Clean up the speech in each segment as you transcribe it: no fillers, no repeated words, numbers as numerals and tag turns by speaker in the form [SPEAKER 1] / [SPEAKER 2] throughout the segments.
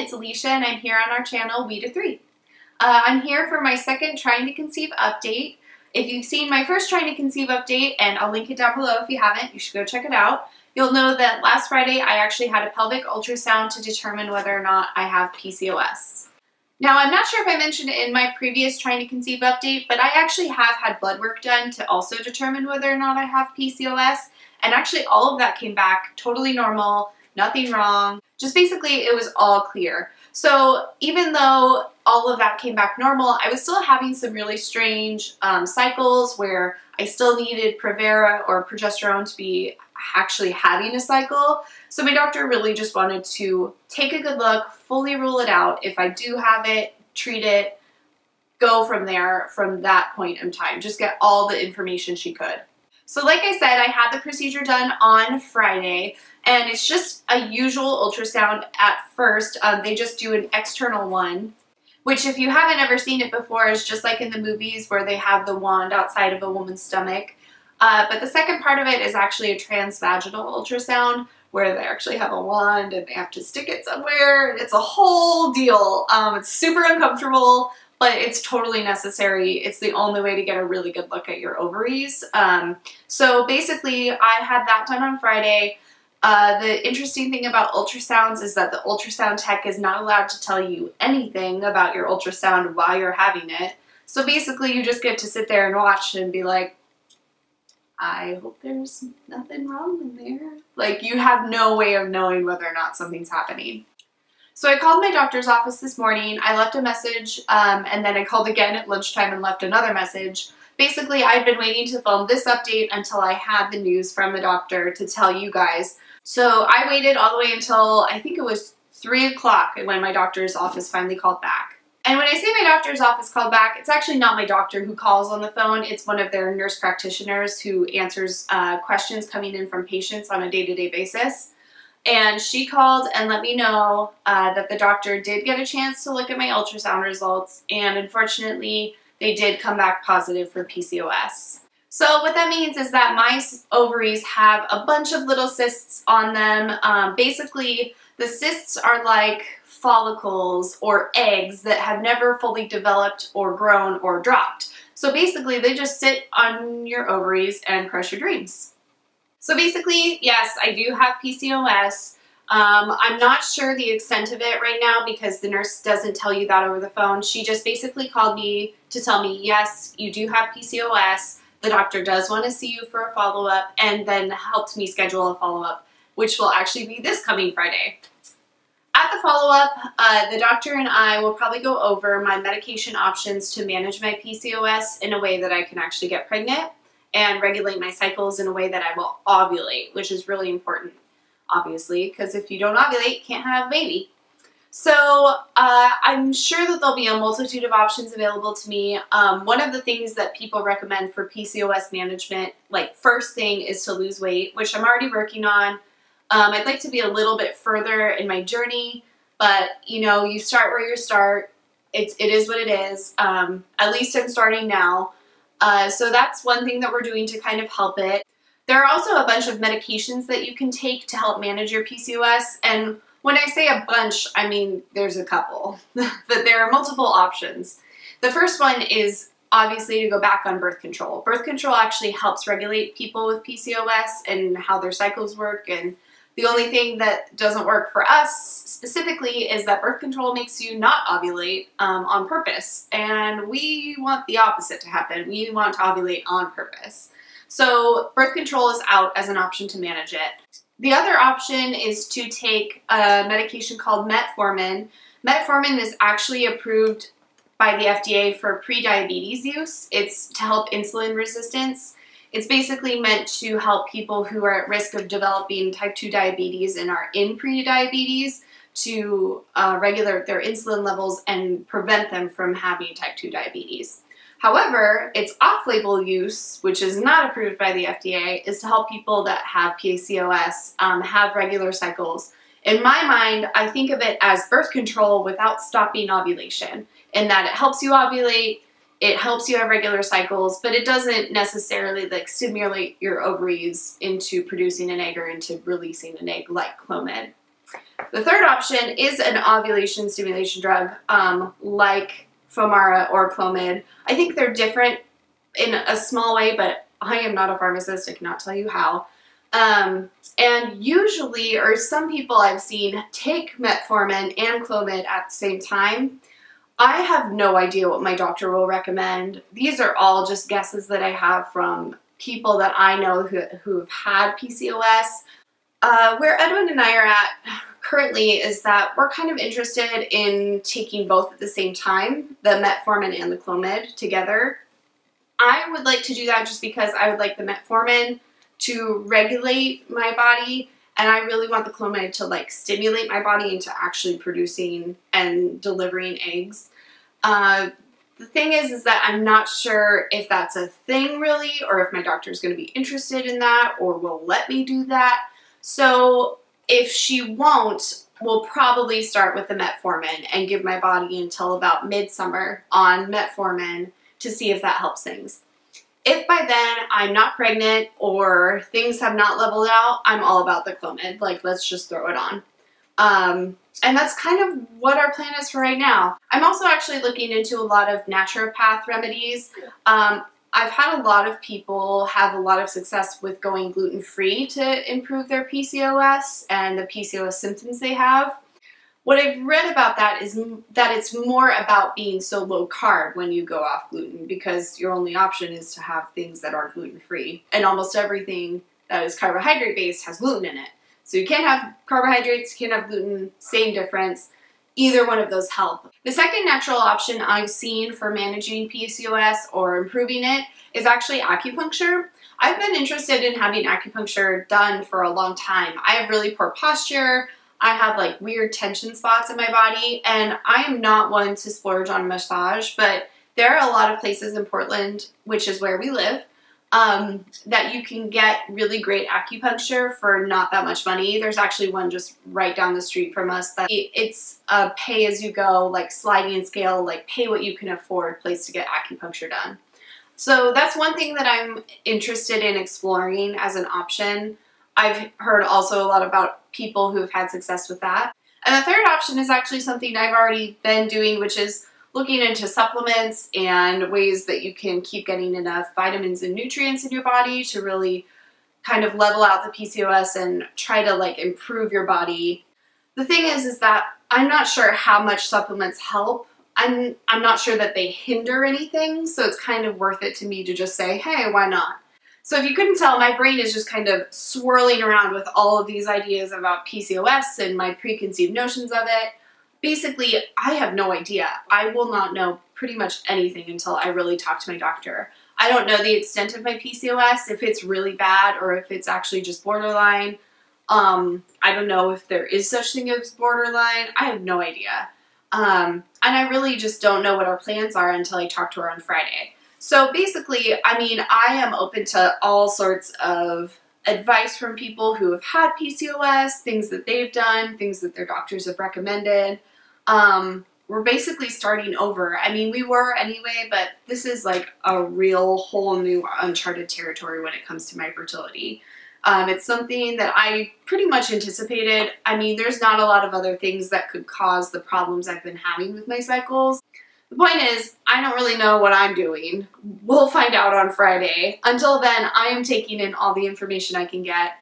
[SPEAKER 1] it's Alicia and I'm here on our channel, We to Three. I'm here for my second Trying to Conceive update. If you've seen my first Trying to Conceive update, and I'll link it down below if you haven't, you should go check it out. You'll know that last Friday I actually had a pelvic ultrasound to determine whether or not I have PCOS. Now, I'm not sure if I mentioned it in my previous Trying to Conceive update, but I actually have had blood work done to also determine whether or not I have PCOS, and actually all of that came back totally normal, nothing wrong, just basically it was all clear. So even though all of that came back normal, I was still having some really strange cycles where I still needed Provera or progesterone to be actually having a cycle. So my doctor really just wanted to take a good look, fully rule it out. If I do have it, treat it, go from there, from that point in time. Just get all the information she could. So like I said, I had the procedure done on Friday, and it's just a usual ultrasound at first. They just do an external one, which if you haven't ever seen it before is just like in the movies where they have the wand outside of a woman's stomach. But the second part of it is actually a transvaginal ultrasound where they actually have a wand and they have to stick it somewhere. It's a whole deal. It's super uncomfortable, but it's totally necessary. It's the only way to get a really good look at your ovaries. So basically, I had that done on Friday. The interesting thing about ultrasounds is that the ultrasound tech is not allowed to tell you anything about your ultrasound while you're having it. So basically, you just get to sit there and watch and be like, I hope there's nothing wrong in there. Like, you have no way of knowing whether or not something's happening. So I called my doctor's office this morning. I left a message, and then I called again at lunchtime and left another message. Basically, I'd been waiting to film this update until I had the news from the doctor to tell you guys. So I waited all the way until, I think it was 3 o'clock when my doctor's office finally called back. And when I say my doctor's office called back, it's actually not my doctor who calls on the phone. It's one of their nurse practitioners who answers questions coming in from patients on a day-to-day basis. And she called and let me know that the doctor did get a chance to look at my ultrasound results, and unfortunately, they did come back positive for PCOS. So what that means is that my ovaries have a bunch of little cysts on them. Basically, the cysts are like follicles or eggs that have never fully developed or grown or dropped. So basically, they just sit on your ovaries and crush your dreams. So basically, yes, I do have PCOS. I'm not sure the extent of it right now because the nurse doesn't tell you that over the phone. She just basically called me to tell me, yes, you do have PCOS. The doctor does want to see you for a follow-up, and then helped me schedule a follow-up, which will actually be this coming Friday. At the follow-up, the doctor and I will probably go over my medication options to manage my PCOS in a way that I can actually get pregnant and regulate my cycles in a way that I will ovulate, which is really important, obviously, because if you don't ovulate, you can't have a baby. So I'm sure that there'll be a multitude of options available to me. One of the things that people recommend for PCOS management, like first thing, is to lose weight, which I'm already working on. I'd like to be a little bit further in my journey, but you know, you start where you start. It is what it is. At least I'm starting now. So that's one thing that we're doing to kind of help it. There are also a bunch of medications that you can take to help manage your PCOS, and when I say a bunch, I mean there's a couple, but there are multiple options. The first one is obviously to go back on birth control. Birth control actually helps regulate people with PCOS and how their cycles work, and the only thing that doesn't work for us specifically is that birth control makes you not ovulate on purpose, and we want the opposite to happen. We want to ovulate on purpose. So birth control is out as an option to manage it. The other option is to take a medication called metformin. Metformin is actually approved by the FDA for pre-diabetes use. It's to help insulin resistance. It's basically meant to help people who are at risk of developing type 2 diabetes and are in pre-diabetes to regulate their insulin levels and prevent them from having type 2 diabetes. However, its off-label use, which is not approved by the FDA, is to help people that have PCOS have regular cycles. In my mind, I think of it as birth control without stopping ovulation, in that it helps you ovulate, it helps you have regular cycles, but it doesn't necessarily like stimulate your ovaries into producing an egg or into releasing an egg like Clomid. The third option is an ovulation stimulation drug, like Femara or Clomid. I think they're different in a small way, but I am not a pharmacist. I cannot tell you how. And usually, or some people I've seen take metformin and Clomid at the same time. I have no idea what my doctor will recommend. These are all just guesses that I have from people that I know who have had PCOS. Where Edwin and I are at currently is that we're kind of interested in taking both at the same time, the metformin and the Clomid together. I would like to do that just because I would like the metformin to regulate my body, and I really want the Clomid to like stimulate my body into actually producing and delivering eggs. The thing is that I'm not sure if that's a thing really, or if my doctor is going to be interested in that or will let me do that. So if she won't, we'll probably start with the metformin and give my body until about midsummer on metformin to see if that helps things. If by then I'm not pregnant or things have not leveled out, I'm all about the Clomid. Like, let's just throw it on. And that's kind of what our plan is for right now. I'm also actually looking into a lot of naturopath remedies. I've had a lot of people have a lot of success with going gluten-free to improve their PCOS and the PCOS symptoms they have. What I've read about that is that it's more about being so low carb when you go off gluten, because your only option is to have things that are gluten-free. And almost everything that is carbohydrate based has gluten in it. So you can't have carbohydrates, you can't have gluten, same difference. Either one of those help. The second natural option I've seen for managing PCOS or improving it is actually acupuncture. I've been interested in having acupuncture done for a long time. I have really poor posture. I have like weird tension spots in my body, and I am not one to splurge on massage, but there are a lot of places in Portland, which is where we live, that you can get really great acupuncture for not that much money. There's actually one just right down the street from us that it's a pay-as-you-go, like sliding scale, like pay what you can afford place to get acupuncture done. So that's one thing that I'm interested in exploring as an option. I've heard also a lot about people who have had success with that. And the third option is actually something I've already been doing, which is looking into supplements and ways that you can keep getting enough vitamins and nutrients in your body to really kind of level out the PCOS and try to like improve your body. The thing is that I'm not sure how much supplements help. I'm not sure that they hinder anything, so it's kind of worth it to me to just say, hey, why not? So if you couldn't tell, my brain is just kind of swirling around with all of these ideas about PCOS and my preconceived notions of it. Basically, I have no idea. I will not know pretty much anything until I really talk to my doctor. I don't know the extent of my PCOS, if it's really bad or if it's actually just borderline. I don't know if there is such thing as borderline. I have no idea. And I really just don't know what our plans are until I talk to her on Friday. So basically, I mean, I am open to all sorts of advice from people who have had PCOS, things that they've done, things that their doctors have recommended. We're basically starting over. I mean, we were anyway, but this is like a real whole new uncharted territory when it comes to my fertility. It's something that I pretty much anticipated. I mean, there's not a lot of other things that could cause the problems I've been having with my cycles. The point is, I don't really know what I'm doing. We'll find out on Friday. Until then, I am taking in all the information I can get.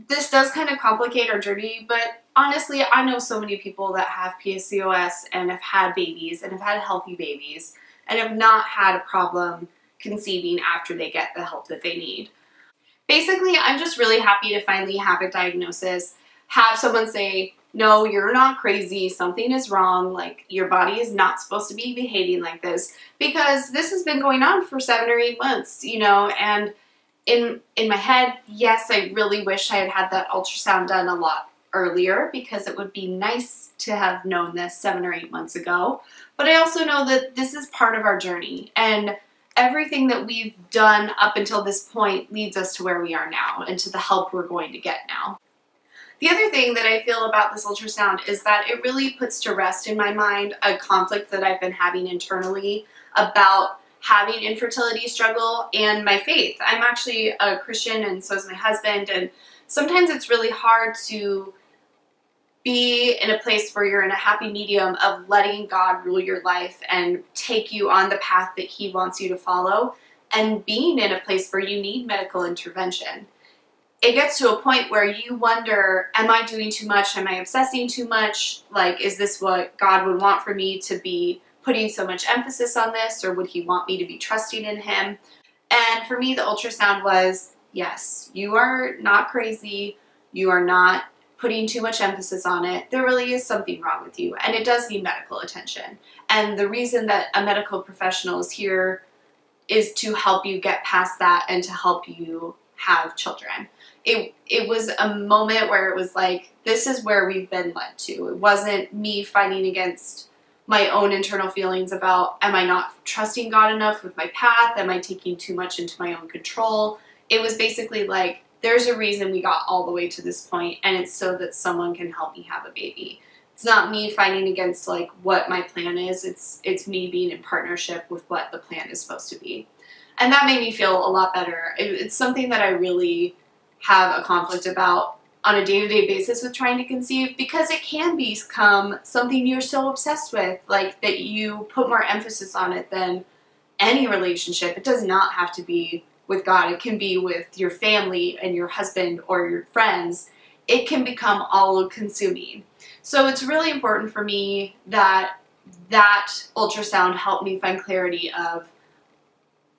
[SPEAKER 1] This does kind of complicate our journey, but honestly, I know so many people that have PCOS and have had babies and have had healthy babies and have not had a problem conceiving after they get the help that they need. Basically, I'm just really happy to finally have a diagnosis, have someone say, no, you're not crazy, something is wrong, like your body is not supposed to be behaving like this, because this has been going on for 7 or 8 months, you know, and in my head, yes, I really wish I had had that ultrasound done a lot earlier, because it would be nice to have known this 7 or 8 months ago, but I also know that this is part of our journey, and everything that we've done up until this point leads us to where we are now and to the help we're going to get now. The other thing that I feel about this ultrasound is that it really puts to rest in my mind a conflict that I've been having internally about having infertility struggle and my faith. I'm actually a Christian and so is my husband, and sometimes it's really hard to be in a place where you're in a happy medium of letting God rule your life and take you on the path that He wants you to follow, and being in a place where you need medical intervention. It gets to a point where you wonder, am I doing too much? Am I obsessing too much? Like, is this what God would want for me, to be putting so much emphasis on this, or would He want me to be trusting in Him? And for me, the ultrasound was, yes, you are not crazy. You are not putting too much emphasis on it. There really is something wrong with you, and it does need medical attention. And the reason that a medical professional is here is to help you get past that and to help you have children. It was a moment where it was like, this is where we've been led to. It wasn't me fighting against my own internal feelings about, am I not trusting God enough with my path? Am I taking too much into my own control? It was basically like, there's a reason we got all the way to this point, and it's so that someone can help me have a baby. It's not me fighting against like what my plan is. It's me being in partnership with what the plan is supposed to be. And that made me feel a lot better. It's something that I really have a conflict about on a day-to-day basis with trying to conceive, because it can become something you're so obsessed with, like that you put more emphasis on it than any relationship. It does not have to be with God. It can be with your family and your husband or your friends. It can become all-consuming. So it's really important for me that that ultrasound helped me find clarity of,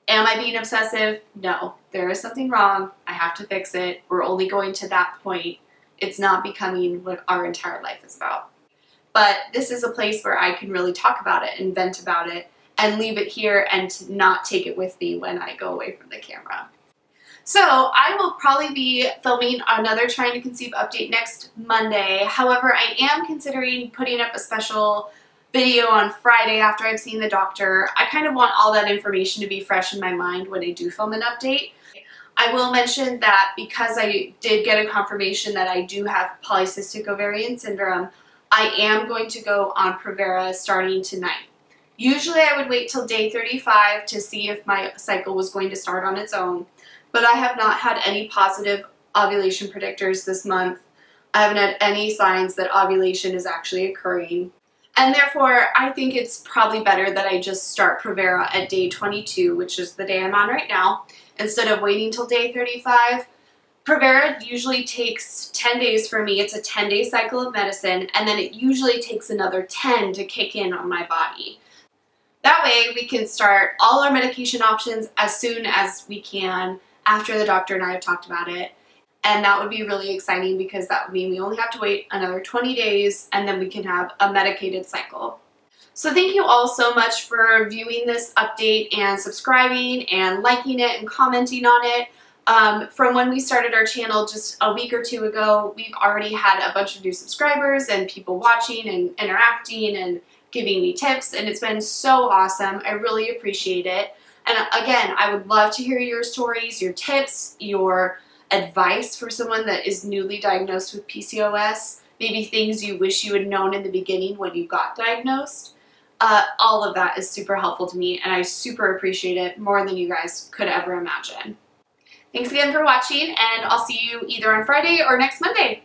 [SPEAKER 1] am I being obsessive? No. There is something wrong. I have to fix it. We're only going to that point. It's not becoming what our entire life is about. But this is a place where I can really talk about it and vent about it and leave it here and to not take it with me when I go away from the camera. So I will probably be filming another Trying to Conceive update next Monday. However, I am considering putting up a special video on Friday after I've seen the doctor. I kind of want all that information to be fresh in my mind when I do film an update. I will mention that because I did get a confirmation that I do have polycystic ovarian syndrome, I am going to go on Provera starting tonight. Usually I would wait till day 35 to see if my cycle was going to start on its own, but I have not had any positive ovulation predictors this month. I haven't had any signs that ovulation is actually occurring. And therefore, I think it's probably better that I just start Provera at day 22, which is the day I'm on right now, instead of waiting till day 35. Provera usually takes 10 days for me. It's a 10-day cycle of medicine, and then it usually takes another 10 to kick in on my body. That way, we can start all our medication options as soon as we can after the doctor and I have talked about it. And that would be really exciting, because that would mean we only have to wait another 20 days and then we can have a medicated cycle. So thank you all so much for viewing this update and subscribing and liking it and commenting on it. From when we started our channel just a week or two ago, we've already had a bunch of new subscribers and people watching and interacting and giving me tips, and it's been so awesome. I really appreciate it. And again, I would love to hear your stories, your tips, your advice for someone that is newly diagnosed with PCOS, maybe things you wish you had known in the beginning when you got diagnosed. All of that is super helpful to me, and I super appreciate it more than you guys could ever imagine. Thanks again for watching, and I'll see you either on Friday or next Monday.